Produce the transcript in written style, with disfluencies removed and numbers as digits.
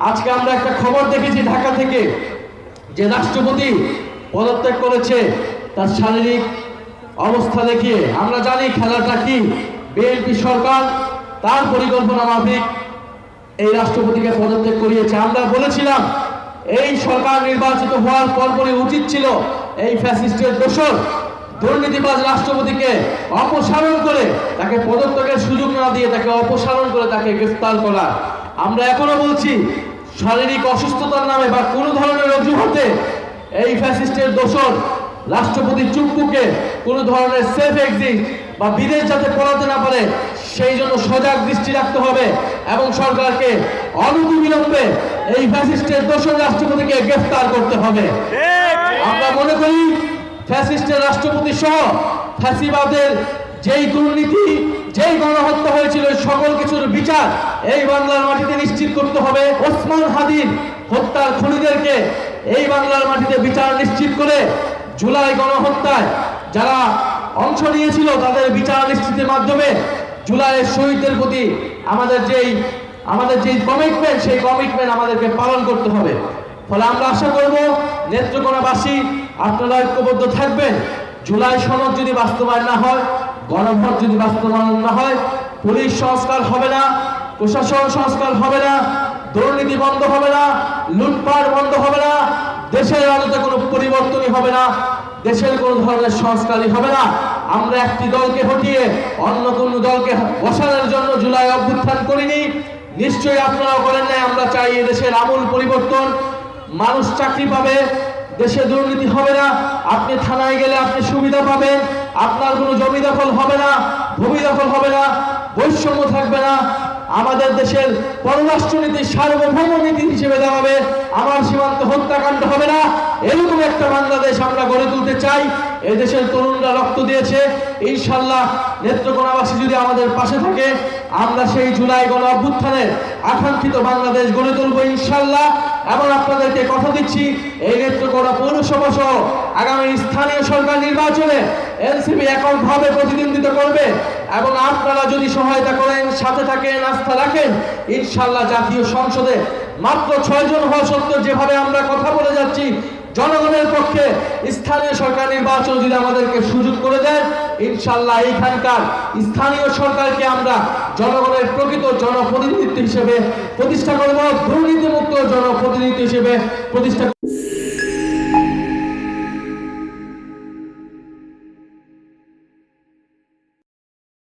আজকে আমরা একটা খবর দেখেছি ঢাকা থেকে যে রাষ্ট্রপতি পদত্যাগ করেছে তার শারীরিক অবস্থা দেখিয়ে। আমরা জানি খেলাটা কি, বিএনপি সরকার তার পরিকল্পনা মাফিক এই রাষ্ট্রপতিকে পদত্যাগ করিয়েছে। আমরা বলেছিলাম এই সরকার নির্বাচিত হওয়ার পরপরই উচিত ছিল এই ফ্যাসিস্টের দোসর দুর্নীতিবাজ রাষ্ট্রপতিকে অপসারণ করে তাকে পদত্যাগের সুযোগ না দিয়ে তাকে অপসারণ করে তাকে গ্রেফতার করা। আমরা এখনো বলছি শারীরিক অসুস্থতার নামে বা কোনো ধরনের অজুহাতে এই ফ্যাসিস্টের দোসর রাষ্ট্রপতি চুপ্পুকে কোনো ধরনের সেফ এক্সিট বা বিদেশ যাতে পড়াতে না পারে সেই জন্য সজাগ দৃষ্টি রাখতে হবে এবং সরকারকে অনতিবিলম্বে এই ফ্যাসিস্টের দোসর রাষ্ট্রপতিকে গ্রেফতার করতে হবে। আমরা মনে করি ফ্যাসিস্টের রাষ্ট্রপতি সহ ফ্যাসিবাদের যেই দুর্নীতি, যেই গণহত্যা হয়েছিল সকল কিছুর বিচার এই বাংলার মাটিতে নিশ্চিত করতে হবে। ওসমান হাদির হত্যার খুনিদেরকে এই বাংলার মাটিতে বিচার নিশ্চিত করে জুলাই গণহত্যায় যারা অংশ নিয়েছিল তাদের বিচার নিশ্চিতের মাধ্যমে জুলাইয়ের শহীদদের প্রতি আমাদের যেই কমিটমেন্ট সেই কমিটমেন্ট আমাদেরকে পালন করতে হবে। ফলে আমরা আশা করব নেত্রকোনাবাসী আপনারা ঐক্যবদ্ধ থাকবেন। জুলাই সনদ যদি বাস্তবায়ন না হয়, গণভোট যদি বাস্তবায়ন না হয়, পুলিশ সংস্কার হবে না, প্রশাসন সংস্কার হবে না, দুর্নীতি বন্ধ হবে না, লুটপাট বন্ধ হবে না, দেশের আলোতে কোনো পরিবর্তনই হবে না, দেশের কোনো ধরনের সংস্কারই হবে না। আমরা একটি দলকে হটিয়ে অন্য কোনো দলকে বসানোর জন্য জুলাই অভ্যুত্থান করিনি, নিশ্চয়ই আপনারাও করেন নাই। আমরা চাই দেশের আমূল পরিবর্তন, মানুষ চাকরি পাবে, দেশে দুর্নীতি হবে না, আপনি থানায় গেলে আপনি সুবিধা পাবেন, আপনার কোনো জমি দখল হবে না, ভূমি দখল হবে না, বৈষম্য থাকবে না, আমাদের দেশের পররাষ্ট্রনীতি সার্বভৌম নীতি হিসেবে দাঁড়াবে, আমার সীমান্ত হত্যাকাণ্ড হবে না। এরকম একটা বাংলাদেশ আমরা গড়ে তুলতে চাই। এই দেশের তরুণরা রক্ত দিয়েছে, ইনশাল্লাহ নেত্রকোনাবাসী যদি আমাদের পাশে থাকে আমরা সেই জুলাই গণ অভ্যুত্থানের আকাঙ্ক্ষিত বাংলাদেশ গড়ে তুলবো ইনশাল্লাহ। এবং আপনাদেরকে কথা দিচ্ছি এই নেত্রকোনা পৌরসভা সহ আগামী স্থানীয় সরকার নির্বাচনে এনসিপি এককভাবে প্রতিদ্বন্দ্বিতা করবে এবং আপনারা যদি সহায়তা করেন, সাথে থাকেন, আস্থা রাখেন, ইনশাল্লাহ জাতীয় সংসদে মাত্র 6 জন হওয়া সত্ত্বেও যেভাবে আমরা কথা বলে যাচ্ছি জনগণের পক্ষে স্থানীয় সরকার নির্বাচন যদি আমাদেরকে সুযোগ করে দেন, ইনশাল্লাহ এইখানকার স্থানীয় সরকারকে আমরা জনগণের প্রকৃত জনপ্রতিনিধিত্ব হিসেবে প্রতিষ্ঠা করব, দুর্নীতিমুক্ত জনপ্রতিনিধিত্ব হিসেবে প্রতিষ্ঠা